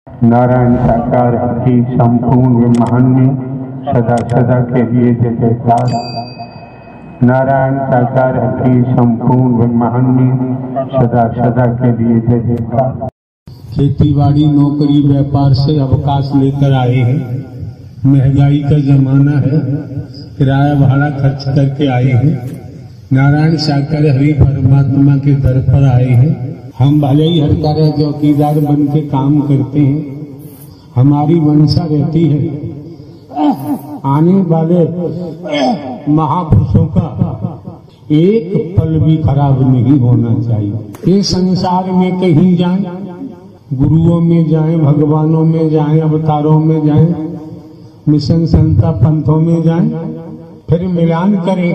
नारायण साकार की संपूर्ण ब्रह्मांड में सदा सदा के लिए जय जयकार। नारायण साकार की संपूर्ण ब्रह्मांड में सदा सदा के लिए जय जयकार। खेतीबाड़ी नौकरी व्यापार से अवकाश लेकर आए हैं। महंगाई का जमाना है, किराया भाड़ा खर्च करके आए हैं। नारायण साकार हरि परमात्मा के दर पर आए हैं। हम भले ही हर तरह चौकीदार बन के काम करते हैं, हमारी मंशा रहती है आने वाले महापुरुषों का एक पल भी खराब नहीं होना चाहिए। ये संसार में कहीं जाएं, गुरुओं में जाएं, भगवानों में जाएं, अवतारों में जाएं, मिशन संता पंथों में जाएं, फिर मिलान करें,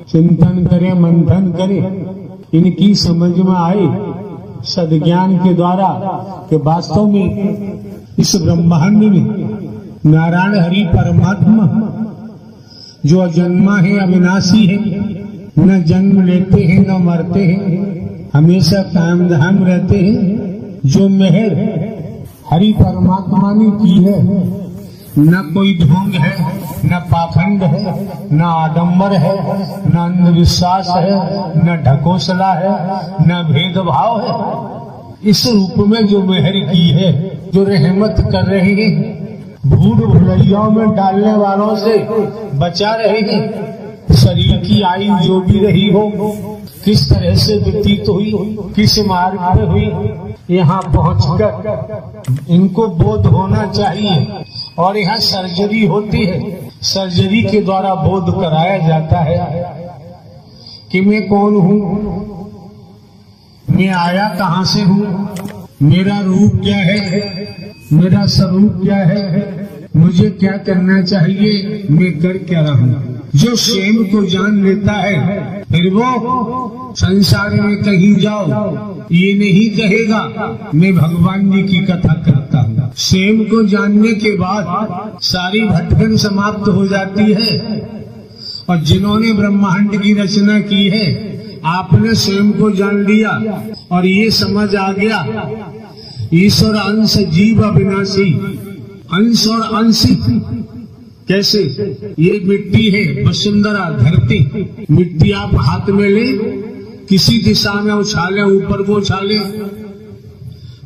चिंतन करें, मंथन करें, इनकी समझ में आए सद्ज्ञान के द्वारा कि वास्तव में इस ब्रह्मांड में नारायण हरि परमात्मा जो अजन्मा है, अविनाशी है, न जन्म लेते हैं न मरते हैं, हमेशा कायम धाम रहते हैं। जो मेहर हरि परमात्मा ने की है, न कोई ढोंग है, न पाखंड है, न आडंबर है, न अंधविश्वास है, न ढकोसला है, न भेदभाव है। इस रूप में जो मेहर की है, जो रहमत कर रहे हैं, भूल भुलैयाओं में डालने वालों से बचा रहे हैं। शरीर की आयु जो भी रही हो, किस तरह से व्यतीत हुई, किस मार्ग पे हुई, यहाँ पहुंचकर इनको बोध होना चाहिए। और यहाँ सर्जरी होती है, सर्जरी के द्वारा बोध कराया जाता है कि मैं कौन हूँ, मैं आया कहाँ से हूँ, मेरा रूप क्या है, मेरा स्वरूप क्या है, मुझे क्या करना चाहिए, मैं कर क्या रहा हूँ। जो स्वयं को जान लेता है, फिर वो संसार में कहीं जाओ ये नहीं कहेगा मैं भगवान जी की कथा करता हूँ। स्वयं को जानने के बाद सारी भटकन समाप्त हो जाती है। और जिन्होंने ब्रह्मांड की रचना की है, आपने स्वयं को जान लिया और ये समझ आ गया ईश्वर अंश जीव अविनाशी, अंश और अंशी। कैसे? ये मिट्टी है, वसुंधरा धरती। मिट्टी आप हाथ में ले, किसी दिशा में उछाले, ऊपर को उछाले,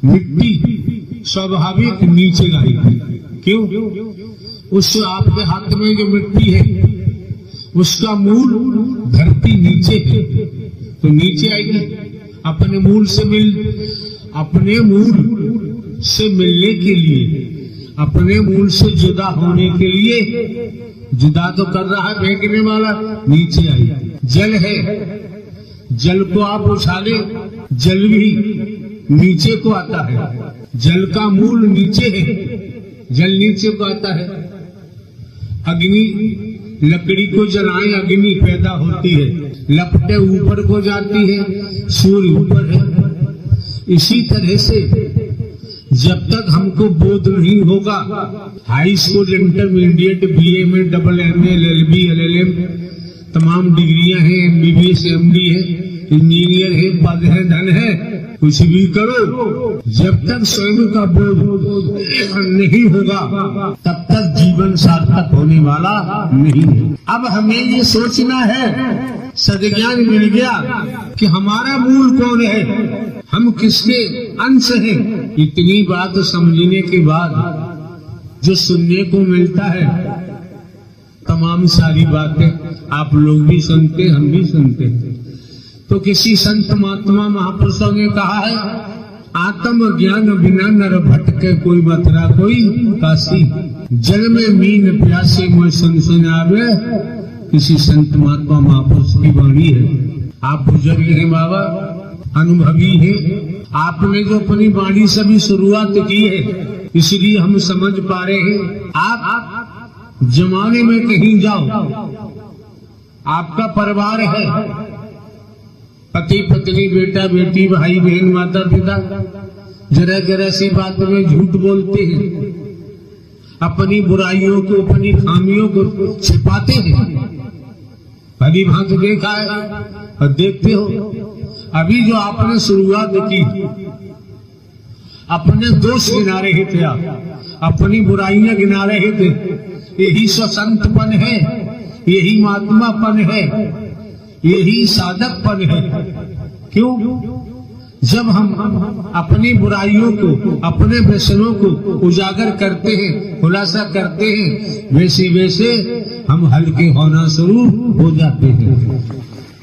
मिट्टी स्वाभाविक नीचे आएगी। क्यों? उस आपके हाथ में जो मिट्टी है, उसका मूल धरती नीचे है, तो नीचे आएगी। अपने मूल से मिलने के लिए, अपने मूल से जुदा होने के लिए, जुदा तो कर रहा है फेंकने वाला, नीचे आई। जल है, जल को आप उछाले, जल भी नीचे को आता है। जल का मूल नीचे है, जल नीचे को आता है। अग्नि, लकड़ी को जलाएं, अग्नि पैदा होती है, लपटे ऊपर को जाती है, सूर्य ऊपर है। इसी तरह से जब तक हमको बोध नहीं होगा, हाई स्कूल, इंटरमीडिएट, बीए में MA, LLB, LLM तमाम डिग्रियां हैं, MBBS, MD है, इंजीनियर है, पद है, धन है, कुछ भी करो, जब तक स्वयं का बोध नहीं होगा तब तक जीवन सार्थक होने वाला नहीं है। अब हमें ये सोचना है, सद्ज्ञान मिल गया कि हमारा मूल कौन है, हम किसके अंश हैं। इतनी बात समझने के बाद जो सुनने को मिलता है, तमाम सारी बातें आप लोग भी सुनते, हम भी सुनते। तो किसी संत महात्मा महापुरुषों ने कहा है, आत्म ज्ञान बिना नर भटके कोई मथुरा कोई काशी, जल में मीन प्यासे मोह सुन आवे। किसी संत महात्मा महापुरुष की वाणी है। आप बुजुर्ग हैं बाबा, अनुभवी है, आपने जो अपनी वाणी से भी शुरुआत की है, इसलिए हम समझ पा रहे हैं। आप जमाने में कहीं जाओ, आपका परिवार है, पति पत्नी, बेटा बेटी, भाई बहन, माता पिता, जरा जरा सी बात में झूठ बोलते हैं, अपनी बुराइयों को, अपनी खामियों को छिपाते हैं। भली भांति देखा है और देखते हो। अभी जो आपने शुरुआत की, अपने दोष गिना रहे थे आप, अपनी बुराइयां गिना रहे थे। यही संतपन है, यही महात्मापन है, यही साधकपन है। क्यों? जब हम अपनी बुराइयों को, अपने व्यसनों को उजागर करते हैं, खुलासा करते हैं, वैसे वैसे हम हल्के होना शुरू हो जाते हैं।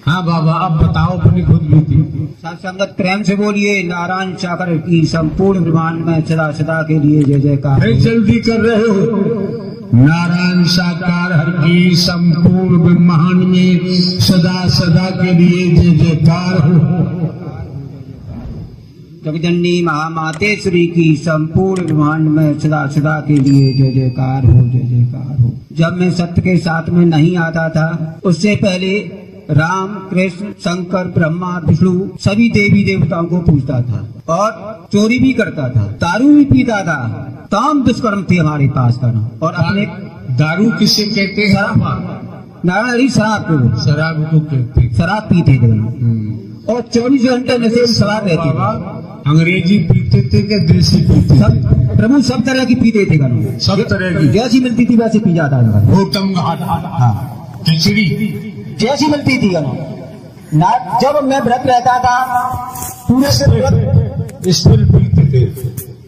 हाँ बाबा, अब बताओ अपनी खुद बीती। संगत प्रेम से बोलिए, नारायण सागर की संपूर्ण ब्रह्मांड में सदा सदा के लिए जय जयकार। जल्दी कर रहे हो। नारायण साकार हर की संपूर्ण ब्रह्मांड में सदा सदा के लिए जय जयकार हो। जगदंडी महामातेश्वरी की संपूर्ण ब्रह्मांड में सदा सदा के लिए जय जयकार हो, जय जयकार हो। जब मैं सत्य के साथ में नहीं आता था, उससे पहले राम, कृष्ण, शंकर, ब्रह्मा, विष्णु सभी देवी देवताओं को पूजता था और चोरी भी करता था, दारू भी पीता था। तमाम दुष्कर्म थे हमारे पास करना। और अपने दारू किसे कहते हैं? नारायण शराब को, शराब को कहते हैं। शराब पीते थे और 24 घंटे नशे में सवार रहते थे। अंग्रेजी पीते थे क्या देसी पीते थे? प्रभु सब तरह की पीते थे, सब तरह की, जैसी मिलती थी वैसे पी जाता था। खिचड़ी जैसी मिलती थी ना। जब मैं व्रत रहता था, पूरे से स्पिरिट पीते थे।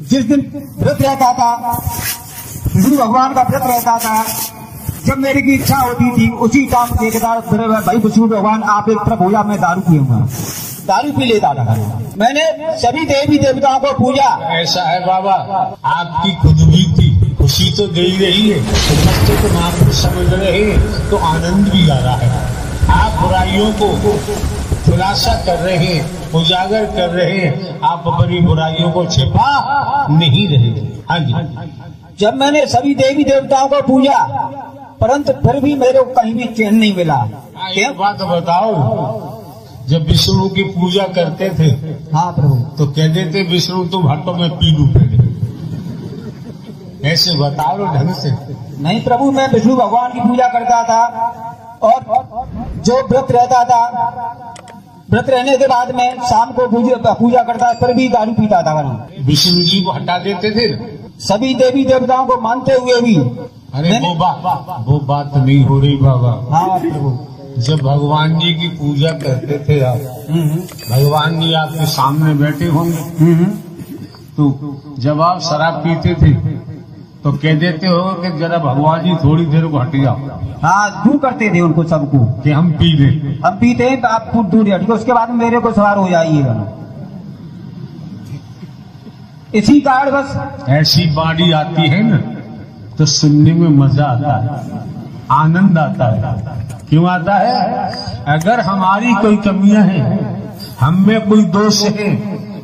जिस दिन व्रत रहता था, विष्णु भगवान का व्रत रहता था, जब मेरी की इच्छा होती थी उसी काम देखता भाई विष्णु भगवान आप एक तरफ हो जा, मैं दारू पीऊंगा, दारू पी लेता था। मैंने सभी देवी देवताओं को पूजा। ऐसा है बाबा, आपकी खुद भी थी, खुशी तो दे ही रही है, समझते तो महापुरुष समझ रहे हैं, तो आनंद भी आ रहा है। आप बुराइयों को खुलासा कर रहे हैं, उजागर कर रहे हैं, आप अपनी बुराइयों को छिपा नहीं रहे। हाँ जी। जब मैंने सभी देवी देवताओं को पूजा, परंतु फिर भी मेरे को कहीं भी चैन नहीं मिला। एक बात बताओ, जब विष्णु की पूजा करते थे, हाँ प्रभु, तो कहते थे विष्णु तुम हटो मैं पी लूं पहले, ऐसे बताओ ढंग से। नहीं प्रभु, मैं विष्णु भगवान की पूजा करता था और जो व्रत रहता था, व्रत रहने के बाद में शाम को पूजा करता, फिर भी दारू पीता था। विष्णु जी को हटा देते थे सभी देवी देवताओं को मानते हुए भी। अरे वो बात नहीं हो रही बाबा। हाँ प्रभु, जब भगवान जी की पूजा करते थे आप, भगवान जी आपके सामने बैठे होंगे, तो जब आप शराब पीते थे तो कह देते हो कि जरा भगवान जी थोड़ी देर को हट जाओ। हाँ, दूर करते थे उनको सबको कि हम पी लें, हम पीते हैं, तो आप खुद दूर हट गए, उसके बाद मेरे को सवार हो जाइएगा। इसी कारण बस ऐसी बाड़ी आती है ना, तो सुनने में मजा आता है, आनंद आता है। क्यों आता है? अगर हमारी कोई कमियां हैं, हम में कोई दोष है,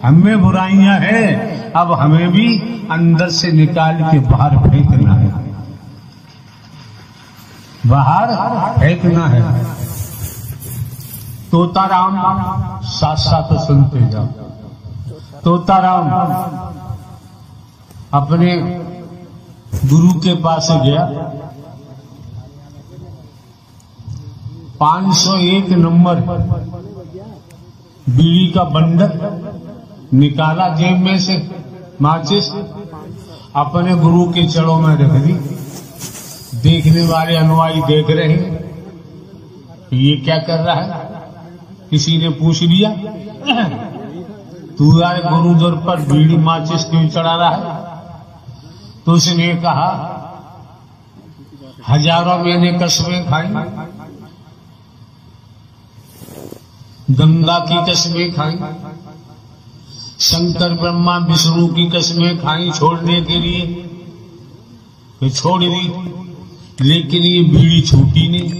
हम में बुराइयां हैं, अब हमें भी अंदर से निकाल के बाहर फेंकना है, बाहर फेंकना है। तोताराम साथ साथ सुनते जाओ। तोताराम अपने गुरु के पास गया, 501 नंबर बीड़ी का बंडल निकाला जेब में से, माचिस अपने गुरु के चरणों में रख दी। देखने वाले अनुयायी देख रहे हैं, ये क्या कर रहा है? किसी ने पूछ लिया, तू यार गुरुद्वार पर बीड़ी माचिस क्यों चढ़ा रहा है? तो उसने कहा, हजारों मैंने कसमें खाई, गंगा की कसमें खाई, शंकर ब्रह्मा विष्णु की कसमें खाई छोड़ने के लिए, तो छोड़ दी, लेकिन ये बीड़ी छूटी नहीं।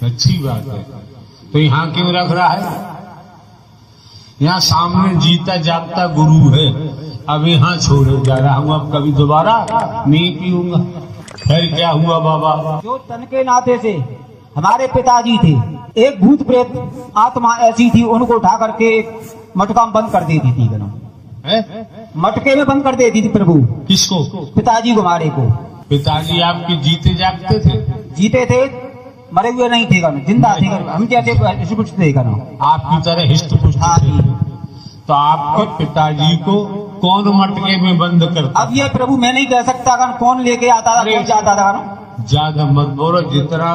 अच्छी बात है, तो यहां क्यों रख रहा है? यहाँ सामने जीता जागता गुरु है, अब यहाँ छोड़े जा रहा हूँ, अब कभी दोबारा नहीं पीऊंगा। फिर क्या हुआ बाबा? जो तन के नाते से हमारे पिताजी थे, एक भूत प्रेत आत्मा ऐसी थी, उनको उठा करके मटका में बंद कर देती थी। मटके में बंद कर देती थी प्रभु। किसको? पिताजी को, हमारे को। पिताजी आपके जीते जागते थे? जीते थे, मरे हुए नहीं थे, जिंदा थे, हम जैसे कुछ थे। आपकी तरह हिस्ट पुष्ट थे। तो आपके पिताजी को कौन मटके में बंद करता? अब ये प्रभु मैं नहीं कह सकता कौन लेके आता था, कौन जाता था ना। ज्यादा मत बोलो, जितना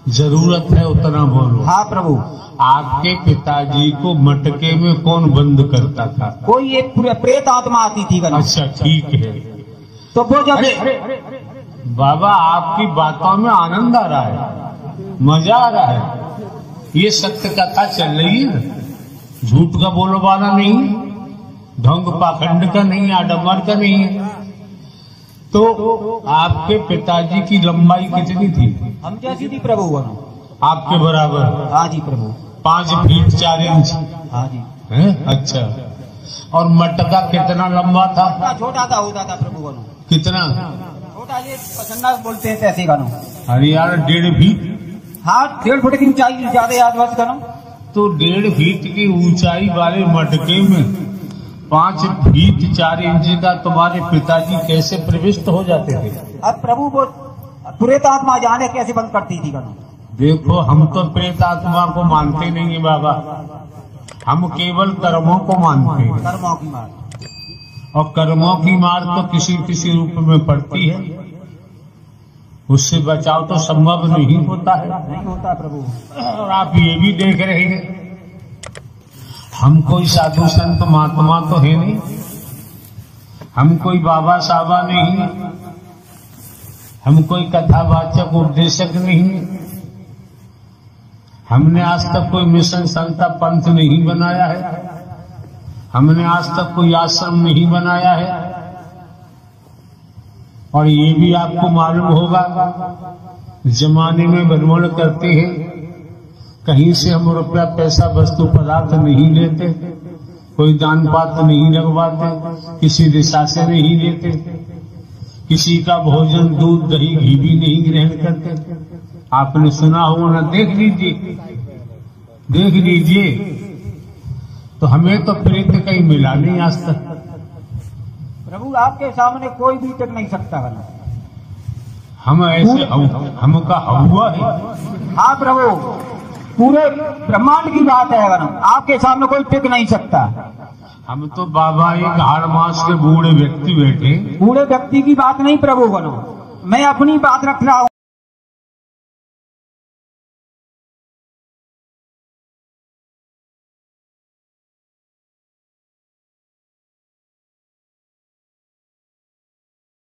जरूरत है उतना बोलो। हाँ प्रभु। आपके पिताजी को मटके में कौन बंद करता था? कोई एक प्रेत आत्मा आती थी। अच्छा ठीक है। तो वो जब बाबा आपकी बातों में आनंद आ रहा है, मजा आ रहा है। ये सत्य कथा चल रही है, झूठ का बोलो वाला नहीं, ढोंग पाखंड का नहीं, आडम्बर का नहीं है। तो आपके पिताजी की लंबाई कितनी थी? हम जैसी थी प्रभु। आपके बराबर? हाँ जी प्रभु। 5 फीट 4 इंच? हाँ जी। है? अच्छा। और मटका कितना लंबा था? छोटा सा होता था प्रभु। कितना छोटा, ये पसंदा बोलते हैं तैसे गानो। अरे यार 1.5 फीट? हाँ 1.5 फुट की ऊंचाई ज्यादा याद बस करो। तो 1.5 फीट की ऊंचाई वाले मटके में 5 फीट 4 इंच का तुम्हारे पिताजी कैसे प्रविष्ट हो जाते थे? अब प्रभु वो प्रेत आत्मा जाने कैसे बंद करती थी गानो। देखो हम तो प्रेत आत्मा को मानते नहीं है बाबा, हम केवल कर्मों को मानते हैं। कर्मों की मार। और कर्मों की मार तो किसी किसी रूप में पड़ती है, उससे बचाव तो संभव नहीं होता है। नहीं होता प्रभु। और आप ये भी देख रहे हैं, हम कोई साधु संत महात्मा तो है नहीं, हम कोई बाबा साहबा नहीं, हम कोई कथावाचक उपदेशक नहीं, हमने आज तक कोई मिशन संस्था पंथ नहीं बनाया है, हमने आज तक कोई आश्रम नहीं बनाया है। और ये भी आपको मालूम होगा, जमाने में भ्रमण करते हैं, कहीं से हम रुपया पैसा वस्तु पदार्थ नहीं लेते, कोई दान पात्र नहीं लगवाते, किसी दिशा से नहीं लेते, किसी का भोजन दूध दही घी भी नहीं ग्रहण करते। आपने सुना होगा ना, देख लीजिए देख लीजिए। तो हमें तो प्रेत कहीं मिला नहीं आज तक। प्रभु आपके सामने कोई भी टिक नहीं सकता। हम ऐसे हमका हुआ है। हाँ प्रभु, पूरे ब्रह्मांड की बात है, आपके सामने कोई टिक नहीं सकता। हम तो बाबा एक हाड़ मास के बूढ़े व्यक्ति बैठे। बूढ़े व्यक्ति की बात नहीं प्रभु बनो, मैं अपनी बात रख रहा हूँ।